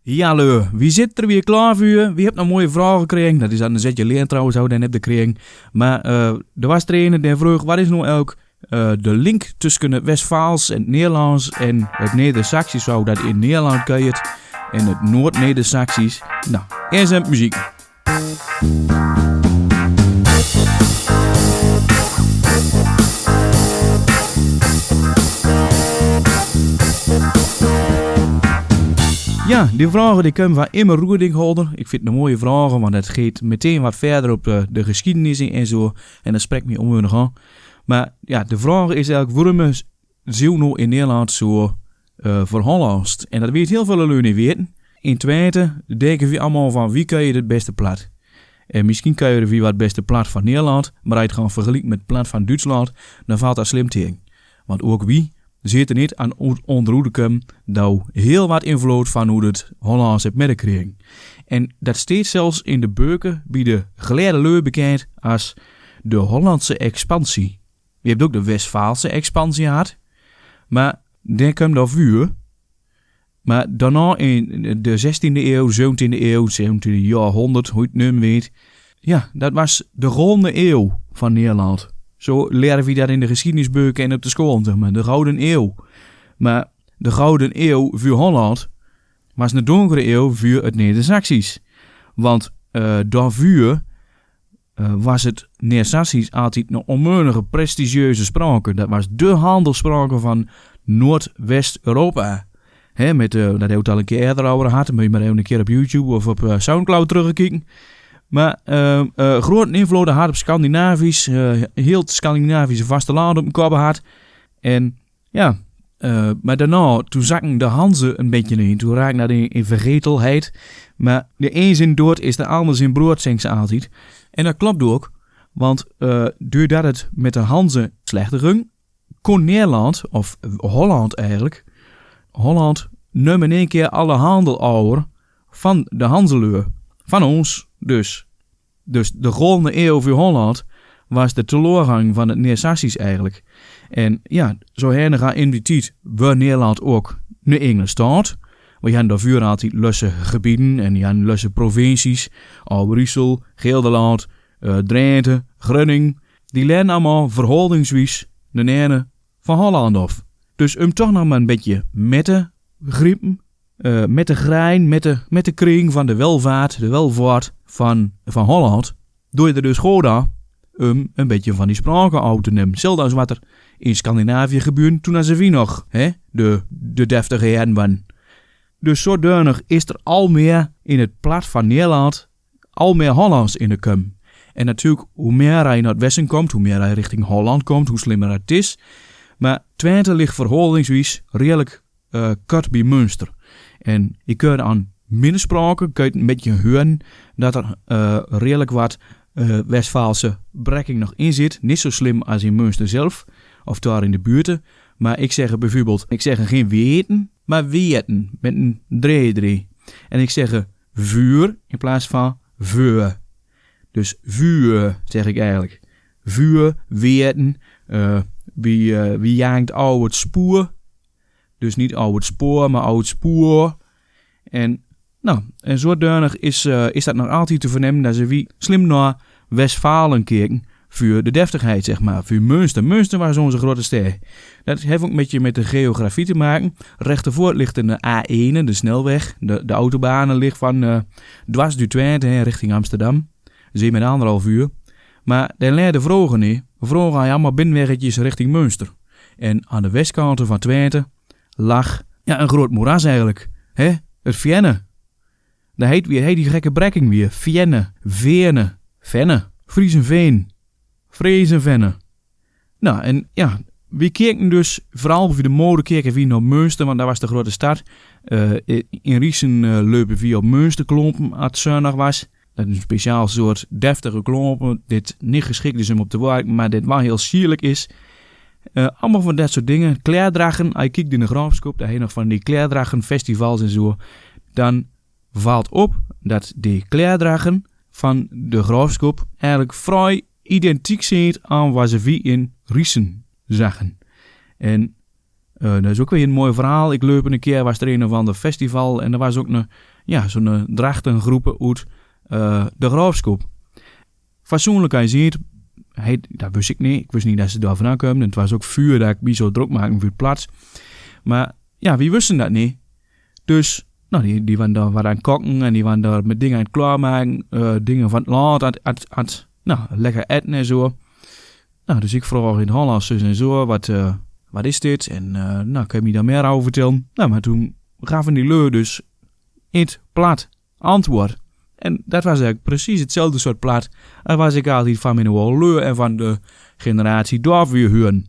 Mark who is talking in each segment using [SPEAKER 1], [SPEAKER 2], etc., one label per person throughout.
[SPEAKER 1] Ja, Leu, wie zit er weer klaar voor je? Wie hebt nog mooie vragen gekregen? Dat is aan de zetje leer trouwens, dan heb je gekregen. Maar er was er een die vroeg, wat is nou ook de link tussen het Westfaals en het Nederlands en het Neder-Saxisch, zou dat in Nederland kun je het, en het Noord-Neder-Saxisch. Nou, eerst even muziek. Ja, die vragen die komen van Immer Roerdingholder. Ik vind het een mooie vragen, want het gaat meteen wat verder op de geschiedenis en zo. En dat spreekt me onwillig aan. Maar ja, de vraag is eigenlijk waarom is nou in Nederland zo verhollandst? En dat weet heel veel lui niet weten. In Twente denken we allemaal van wie kan je het beste plat? En misschien kan je er wie wat het beste plat van Nederland, maar als je het gewoon vergelijkt met het plat van Duitsland, dan valt dat slim tegen. Want ook wie zitten niet aan onderhoedekum dat heel wat invloed van hoe het Hollands heeft meegekregen. En dat steeds zelfs in de beuken bij de geleerde lui bekend als de Hollandse expansie. Je hebt ook de Westfaalse expansie gehad, maar daar kwam dat vuur. Maar daarna in de 16e eeuw, 17e eeuw, 17e jaarhonderd, hoe je het nu weet. Ja, dat was de ronde eeuw van Nederland. Zo leren we dat in de geschiedenisboeken en op de school, zeg maar, de Gouden Eeuw. Maar de Gouden Eeuw voor Holland was een donkere eeuw voor het Neder-Saxisch. Want daarvoor was het Neder-Saxisch altijd een onmeunige, prestigieuze sprake. Dat was de handelssprake van Noordwest-Europa. Dat heb ik al een keer eerder over gehad. Dan moet je maar even een keer op YouTube of op Soundcloud terugkijken. Maar grote invloed had op Scandinavisch, heel het Scandinavische vasteland op elkaar gehad. En ja, maar daarna, toen zakken de Hanzen een beetje in. Toen raakte dat in vergetelheid. Maar de een zin dood is de ander zin brood, zegt ze altijd. En dat klopt ook, want doordat het met de Hanzen slechter ging, kon Nederland, of Holland eigenlijk, Holland nam in één keer alle handel over van de Hanzeleur. Van ons dus. Dus de golden eeuw voor Holland was de teleurgang van het Neder-Saxisch eigenlijk. En ja, zo heen in die tijd werd Nederland ook een Engelse staat. We hadden daarvoor altijd lusse gebieden en je hadden lusse provincies. Overijssel, Gelderland, Drenthe, Groningen. Die leren allemaal verhoudingswijs de ene van Holland af. Dus toch nog maar een beetje met de griepen. Met de grein, met de kring van de welvaart van Holland, doe je er dus gewoon een beetje van die sprake uit te nemen. Hetzelfde als wat er in Scandinavië gebeurde toen ze nog de deftige heren waren. Dus zodanig is er al meer in het plat van Nederland, al meer Hollands in de kum. En natuurlijk, hoe meer hij naar het westen komt, hoe meer hij richting Holland komt, hoe slimmer het is. Maar Twente ligt verhoudingswijs redelijk kort bij Münster. En je kunt aan minnespraken kun je een beetje horen dat er redelijk wat Westfaalse brekking nog in zit. Niet zo slim als in Münster zelf, of daar in de buurten. Maar ik zeg bijvoorbeeld, geen weten, maar weten, met een drie. En ik zeg vuur in plaats van veur. Dus vuur zeg ik eigenlijk. Vuur, weten, wie jaagt oude spoor. Dus niet oud spoor, maar oud spoor. En zodanig is dat nog altijd te vernemen dat ze wie slim naar Westfalen kijken voor de deftigheid, zeg maar. Voor Münster. Münster was onze grote ster. Dat heeft ook een beetje met de geografie te maken. Rechtervoor ligt een A1, de snelweg. De autobanen ligt van dwars door Twente richting Amsterdam. 7,5 uur. Maar daar leerde vroeger niet. Vroeger had je allemaal binnenweggetjes richting Münster. En aan de westkant van Twente lag een groot moeras eigenlijk. Het Vienne. Daar heet die gekke brekking weer. Vienne, Veerne, Venne, Friesenveen, Vrezenvenne. Nou, en ja, we keken dus vooral voor de mode keken we naar Münster, want daar was de grote stad. In Riesen lopen we op Münsterklompen als het zonnig was. Dat is een speciaal soort deftige klompen. Dit niet geschikt is om op te werken, maar dit wel heel sierlijk is. Allemaal van dat soort dingen. Kleerdragen, als je kijkt in de Graafschap, daar heb je nog van die kleerdragen festivals en zo. Dan valt op dat die kleerdragen van de Graafschap eigenlijk vrij identiek zijn aan wat ze wie in Riesen zagen. En dat is ook weer een mooi verhaal. Ik loop een keer, was er een of ander festival en er was ook zo'n drachtengroepen uit de Graafschap. Fatsoenlijkheid, dat wist ik niet. Ik wist niet dat ze daar vandaan kwamen. Het was ook vuur dat ik me zo druk maakte voor het plaats. Maar ja, wie wisten dat niet? Dus die waren daar wat aan het koken en die waren daar met dingen aan het klaarmaken. Dingen van het land, lekker eten en zo. Dus ik vroeg in het Hollands en zo, wat is dit? En kan je me daar meer over vertellen? Maar toen gaven die leur dus het plat antwoord. En dat was eigenlijk precies hetzelfde soort plat. Dat was ik altijd van mijn leur en van de generatie daar weer huren.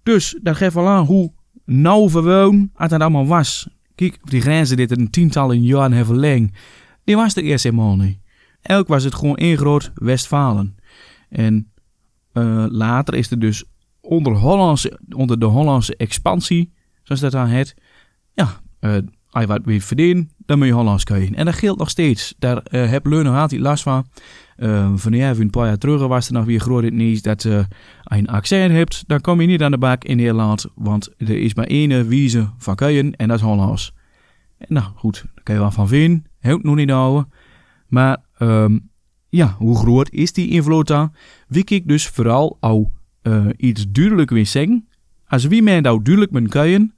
[SPEAKER 1] Dus dat geeft wel aan hoe nauw verwoon het allemaal was. Kijk, die grenzen dit een tientallen jaren hebben verlengd. Die was er eerst helemaal niet. Elk was het gewoon één groot Westfalen. En later is er dus onder de Hollandse expansie, zoals dat dan heet. Als je wat weer verdient, dan moet je Hollands krijgen. En dat geldt nog steeds. Daar heb Leur nog altijd last van. Wanneer een paar jaar terug was er nog weer groot in het nieuws dat je een accent hebt, dan kom je niet aan de bak in Nederland, want er is maar één wijze van krijgen en dat is Hollands. En goed, daar kan je wel van vinden. Helpt nog niet houden. Maar hoe groot is die invloed dan? Wie ik dus vooral al iets duidelijk wil zeggen. Als wie mij nou duidelijk moet krijgen,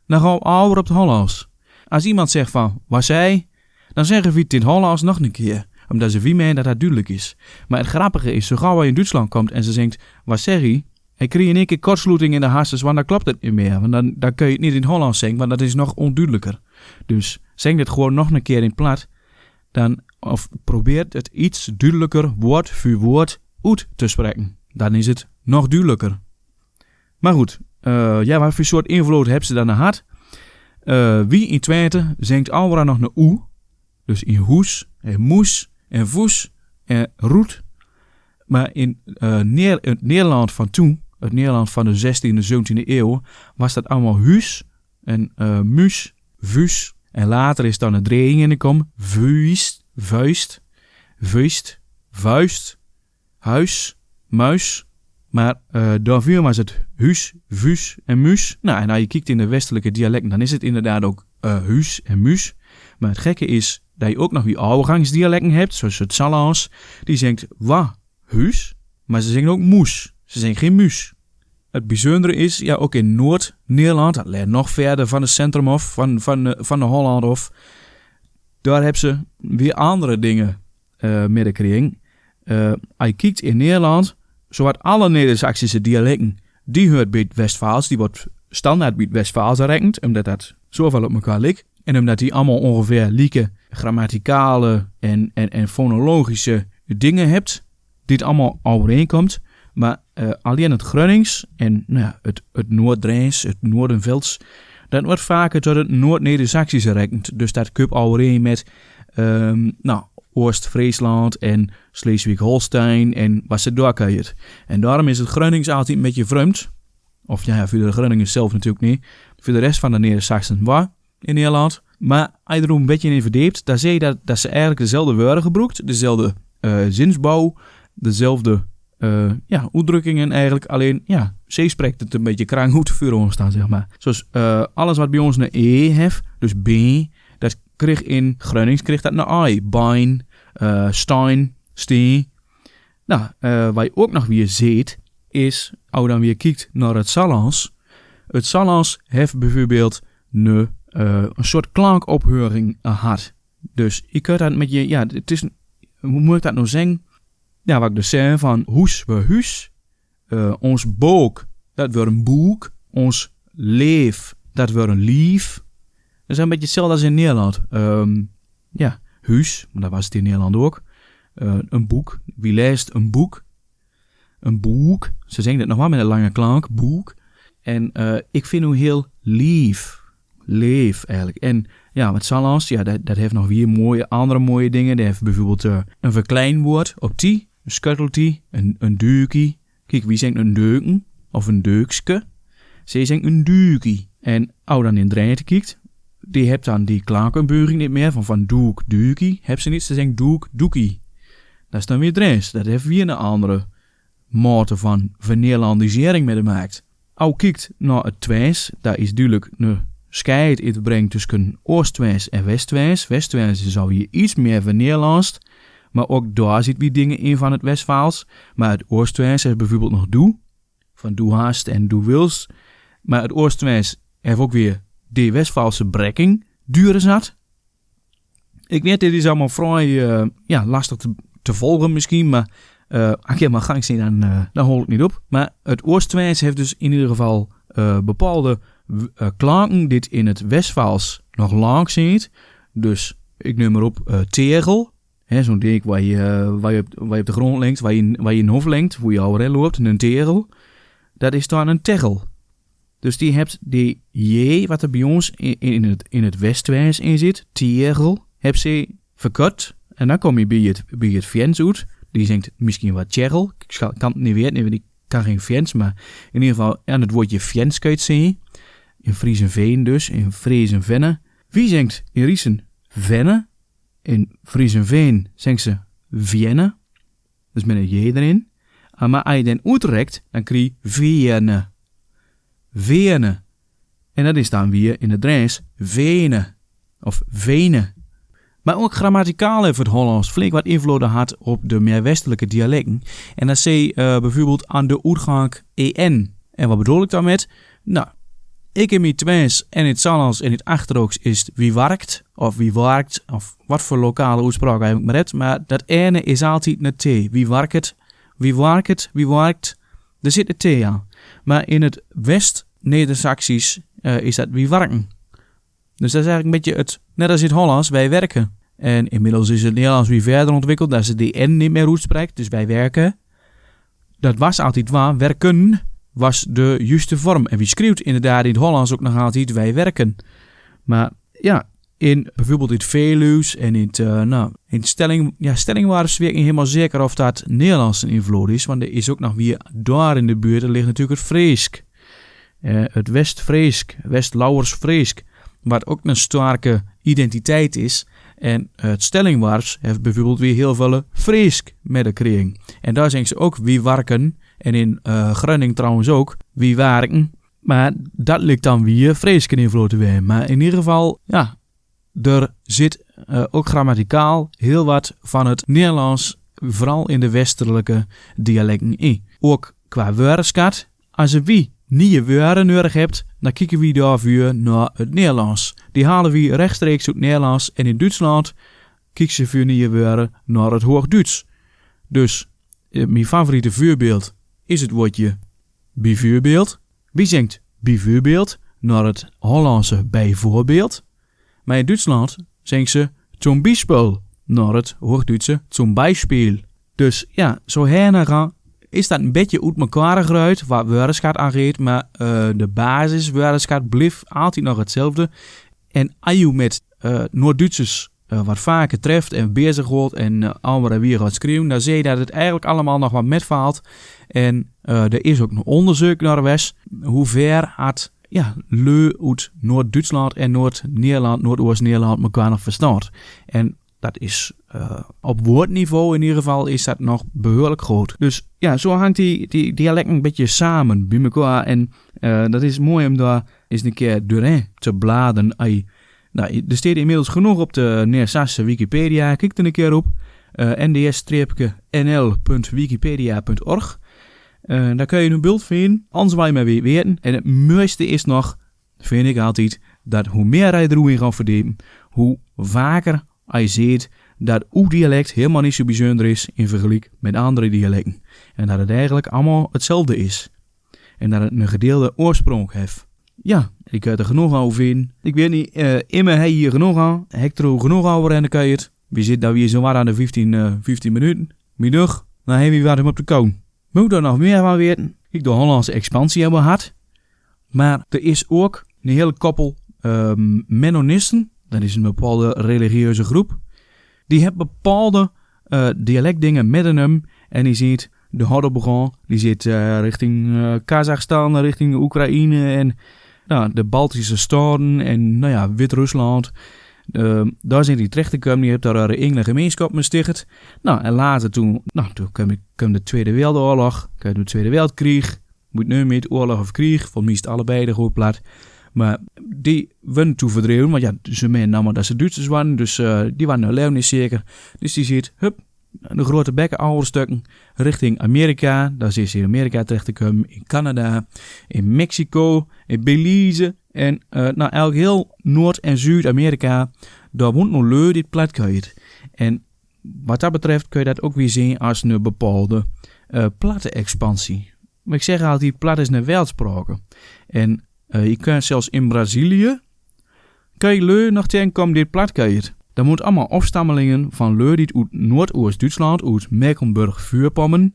[SPEAKER 1] dan gaan we ouder op het Hollands. Als iemand zegt van, wat zei, dan zeggen we het in het Hollands nog een keer. Omdat ze wie mij dat duidelijk is. Maar het grappige is, zo gauw hij in Duitsland komt en ze zegt, wat zeg je? Hij krijgt in één keer kortsluiting in de hartjes, want dan klopt het niet meer. Want dan kun je het niet in het Hollands zeggen, want dat is nog onduidelijker. Dus zeg dit gewoon nog een keer in het plat. Of probeert het iets duidelijker woord voor woord uit te spreken. Dan is het nog duidelijker. Maar goed, wat voor soort invloed hebben ze dan gehad? Wie in Twente zingt overal nog een oe. Dus in hoes, en moes, en voes, en roet. Maar in het Nederland van toen, het Nederland van de 16e, 17e eeuw, was dat allemaal huus en muus, vuus. En later is dan een drehing in de kom. Vuist, vuist, vuist, vuist, huis, muis. Maar daarvoor was het huus, vuus en muus. En als je kijkt in de westelijke dialecten, dan is het inderdaad ook huus en muus. Maar het gekke is dat je ook nog weer overgangsdialecten hebt, zoals het Salans. Die zingt wa, huus, maar ze zingen ook moes. Ze zingen geen muus. Het bijzondere is, ook in Noord-Nederland, dat ligt nog verder van het centrum af, van de Holland af. Daar hebben ze weer andere dingen middengekregen. Als je kijkt in Nederland, zowat alle Neder-Saxische dialecten, die hoort bij het Westfaals, die wordt standaard bij het Westfaals gerekend, omdat dat zoveel op elkaar ligt. En omdat die allemaal ongeveer lieke grammaticale en fonologische dingen hebt, die het allemaal overeenkomt. Maar alleen het Gronings en het Noord-Drijns, het Noordenvelds, dat wordt vaker tot het Noord-Neder-Saxisch gerekend. Dus dat kunt overeen met Oost-Friesland en Schleswig-Holstein en wat ze daar krijgt. En daarom is het Gronings altijd een beetje vreemd. Of voor de Groningers zelf natuurlijk niet. Voor de rest van de Neder-Saxen wel in Nederland. Maar als je er een beetje in verdiept, dan zie je dat ze eigenlijk dezelfde woorden gebruikt, dezelfde zinsbouw, dezelfde uitdrukkingen eigenlijk. Alleen, ze spreekt het een beetje krang goed voor ons staan, zeg maar. Zoals alles wat bij ons een E heeft, dus B, dat kreeg in Gronings dat een I. Bein, stein, steen. Wat je ook nog weer ziet, is, als je dan weer kijkt naar het Salans. Het Salans heeft bijvoorbeeld een soort klankopheuring gehad. Dus je kunt dat met je, het is, hoe moet ik dat nou zeggen? Ja, wat ik dus zei van hoes we huus. Ons boek, dat wordt een boek. Ons leef, dat wordt een lief. Dat is een beetje hetzelfde als in Nederland. Huis, maar dat was het in Nederland ook. Een boek, wie leest een boek? Een boek, ze zeggen dat nog wel met een lange klank, boek. En ik vind het heel lief. Leef eigenlijk. En met Salans, dat heeft nog weer andere mooie dingen. Dat heeft bijvoorbeeld een verkleinwoord op die, een skutteltie, een deukie. Kijk, wie zegt een deuken of een deukske? Ze zegt een deukie. En als dan in Drenthe kijkt, die hebt dan die klankenbuiging niet meer van doek, deukie. Heb ze niet, ze zegt doek, doekie. Dat is dan weer Drents. Dat heeft weer een andere mate van vernederlandisering mee gemaakt. Als je kijkt naar het Twijs, dat is duidelijk een scheid in te brengen tussen Oost-West en West-West. West-West zou hier iets meer van Nederlands. Maar ook daar zit weer dingen in van het Westvaals. Maar het Oost-West heeft bijvoorbeeld nog doe. Van doe haast en doe wils. Maar het Oost-West heeft ook weer de Westvaalse brekking. Duren zat. Ik weet, dit is allemaal vrij lastig te volgen misschien. Maar als je maar gang ziet, dan hol ik niet op. Maar het Oost-West heeft dus in ieder geval bepaalde klanken dit in het Westvaals nog lang zit. Dus ik noem maar op tegel. Zo'n ding waar je op de grond lengt, waar je een hof lengt, hoe je overheen loopt, een tegel. Dat is dan een tegel. Dus die hebt die J, wat er bij ons in het Westwijs in zit, tegel, heb ze verkort. En dan kom je bij het Fjens uit. Die zingt misschien wat tjerrel. Ik kan het niet weten, want ik kan geen Fjens, maar in ieder geval aan het woordje Fjens kun je het zien. In Friesenveen dus, in Friesenvenne. Wie zingt in Riesen Venne? In Friesenveen zingt ze Vienne. Dus met een J erin. Maar als je dan uitrekt, dan krijg je Vienne. Vienne. En dat is dan weer in het Drents Vene. Of Vene. Maar ook grammaticaal heeft het Hollands flink wat invloed gehad op de meer westelijke dialecten. En dat zie je bijvoorbeeld aan de uitgang en. En wat bedoel ik daarmee? Nou, ik in mijn Twents en in het Sallands en in het Achterhoeks is het wie werkt of wie werkt of wat voor lokale uitspraak heb ik maar het. Maar dat ene is altijd een T. Wie werkt, wie werkt, wie werkt. Er zit een T aan. Maar in het West-Neder-Saxisch is dat wie werken. Dus dat is eigenlijk een beetje het, net als in het Hollands, wij werken. En inmiddels is het Nederlands weer verder ontwikkeld, dat ze de N niet meer uitspreekt, dus wij werken. Dat was altijd waar, werken was de juiste vorm. En wie schreeuwt inderdaad in het Hollands ook nog altijd wij werken. Maar ja, in bijvoorbeeld in het Veluws en in het Stelling waren ze weer niet helemaal zeker of dat Nederlands een invloed is, want er is ook nog weer daar in de buurt, er ligt natuurlijk het Friesk. Het West-Friesk, West-Lauwers-Friesk. Wat ook een sterke identiteit is. En het Stellingwaars heeft bijvoorbeeld weer heel veel Friesk met de kring. En daar zeggen ze ook wie werken. En in Groningen trouwens ook wie werken. Maar dat ligt dan weer Friesk in invloed te zijn. Maar in ieder geval, ja, er zit ook grammaticaal heel wat van het Nederlands, vooral in de westelijke dialecten in. Ook qua woordenschat, als je wie nieuwe woorden nodig hebt, dan kijken we daarvoor naar het Nederlands. Die halen we rechtstreeks uit het Nederlands en in Duitsland kijken ze voor nieuwe woorden naar het Hoogduits. Dus mijn favoriete voorbeeld is het woordje bijvoorbeeld. Wie zingt bijvoorbeeld naar het Hollandse bijvoorbeeld. Maar in Duitsland zingt ze zum Beispiel naar het Hoogduitse zum Beispiel. Dus ja, zo heen is dat een beetje uit elkaar geruid wat woordenschat aangeeft, maar de basis woordenschat blijft altijd nog hetzelfde. En als je met Noord-Duitsers wat vaker treft en bezig wordt en allemaal weer gaat schreeuwen, dan zie je dat het eigenlijk allemaal nog wat metvalt. En er is ook een onderzoek naar West, hoe ver had leu uit Noord-Duitsland en Noord-Nederland, Noordoost-Nederland elkaar nog verstaat. En dat is op woordniveau in ieder geval is dat nog behoorlijk groot. Dus ja, zo hangt die dialecten een beetje samen bij elkaar. En dat is mooi om daar eens een keer doorheen te bladen. Nou, er staat inmiddels genoeg op de Neersasse Wikipedia. Kijk er een keer op. nds-nl.wikipedia.org. Daar kun je een beeld vinden. Anders wil je maar weer weten. En het mooiste is nog, vind ik altijd, dat hoe meer je erin gaat verdiepen, hoe vaker je ziet dat uw dialect helemaal niet zo bijzonder is in vergelijking met andere dialecten. En dat het eigenlijk allemaal hetzelfde is. En dat het een gedeelde oorsprong heeft. Ja, ik heb er genoeg over vinden. Ik weet niet, immer heb je hier genoeg aan. Hector genoeg over en dan kan je het. We zitten daar weer zo wat aan de 15 minuten. Middag, dan hebben we wat om op de koon. Moet er nog meer van weten? Ik de Hollandse expansie hebben gehad. Maar er is ook een hele koppel Mennonisten. Dat is een bepaalde religieuze groep. Die hebben bepaalde dialectdingen met hem. En die ziet de Haddenbegon. Die zit richting Kazachstan, richting Oekraïne en de Baltische Staten en Wit-Rusland. Daar zijn die terechtgekomen. Die hebben daar een enge gemeenschap mee gesticht. Nou, en later toen kwam de Tweede Wereldoorlog. Kwam de Tweede Wereldkrieg. Moet nu met oorlog of krieg. Voor mij is het allebei de goed plat. Maar die werden toen verdreven, want ja, ze menen namelijk dat ze Duitsers waren, dus die waren nou niet zeker. Dus die ziet, hup, de grote bekken oude stukken richting Amerika. Daar is in Amerika terecht te komen, in Canada, in Mexico, in Belize en eigenlijk heel Noord- en Zuid-Amerika. Daar woont nog leu dit platkeuit. En wat dat betreft kun je dat ook weer zien als een bepaalde platte expansie. Maar ik zeg altijd, plat is een weltspraak. En je kunt zelfs in Brazilië, kun je leu nog tegenkomen dit platkeuit. Dat moet allemaal afstammelingen van leu die uit Noordoost-Duitsland, uit Mecklenburg-Vorpommern,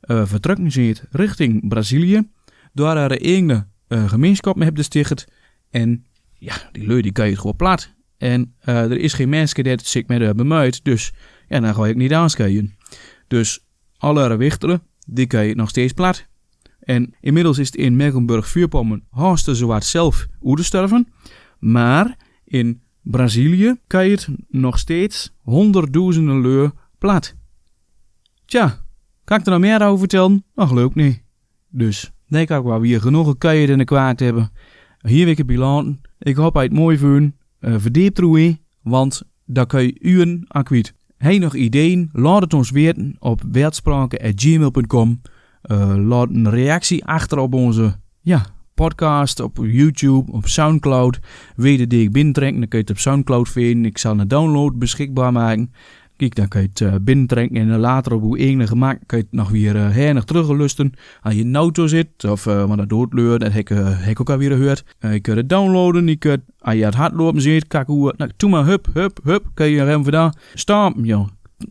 [SPEAKER 1] vertrekken zijn richting Brazilië. Daar er een gemeenschap mee hebben gesticht. En ja, die leu die kun je gewoon plat. En er is geen mens die het zich met bemuit, dus ja, dan ga ik niet aanschuien. Dus alle wichteren, die kun je nog steeds plat. En inmiddels is het in Mecklenburg-Vorpommern haast zowat zelf oedersterven. Maar in Brazilië kan je het nog steeds honderdduizenden leu plat. Tja, kan ik er nog meer over vertellen? Ach, leuk niet. Dus, denk ik wel weer genoeg kuijen in de kwaad hebben. Hier wil ik bilanten. Ik hoop dat je het mooi vindt. Verdiep eroe, want daar kun je uren aan kwijt. Heb je nog ideeën? Laat het ons weten op weltspraken@gmail.com. Laat een reactie achter op onze podcast, op YouTube, op Soundcloud. Weet je die ik binnentrekken, dan kun je het op Soundcloud vinden. Ik zal een download beschikbaar maken. Kijk, dan kun je het binnentrekken en later op hoe enige maakt, kun je het nog weer hernig teruglusten. Als je in de auto zit, of want dat doodleurt, dat heb ik ook alweer gehoord. Je kunt het downloaden, je kunt, als je het hardlopen ziet, kijk hoe, nou, doe maar, hup, kun je hem vandaan stampen, joh.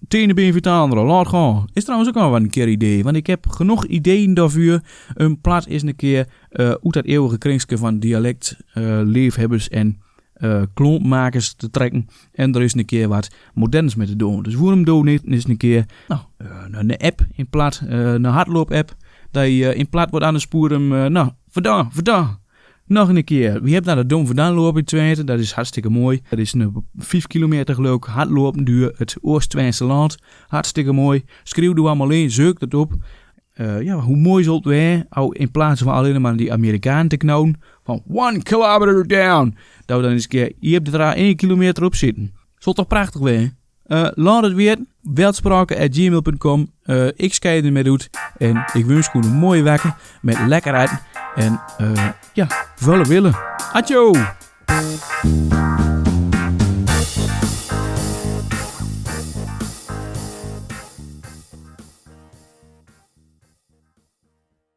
[SPEAKER 1] Tenen ben je vertalen, laat gaan. Is trouwens ook al wel een keer idee, want ik heb genoeg ideeën daarvoor. Een plat is een keer uit dat eeuwige kringske van dialect, leefhebbers en klompmakers te trekken. En er is een keer wat moderns mee te doen. Dus waarom doen niet? Is een keer een app in plat, een hardloop-app. Dat je in plat wordt aan de sporen. Vandaan. Nog een keer. Wie hebt nou dat doen vandaan lopen in Twente? Dat is hartstikke mooi. Dat is een 5 kilometer leuk hardlopen duur het Oost-Twentse land. Hartstikke mooi. Schreeuw er allemaal in, zoek dat op. Hoe mooi zult wij, in plaats van alleen maar die Amerikanen te knauwen, van 1 kilometer down. Dat we dan eens een keer, je hebt er 1 kilometer op zitten. Zult toch prachtig zijn? Laat het weten. Weltspraken@gmail.com. Ik schijt ermee doet. En ik wens gewoon een mooie wekker met lekkerheid. En volle willen. Atjo!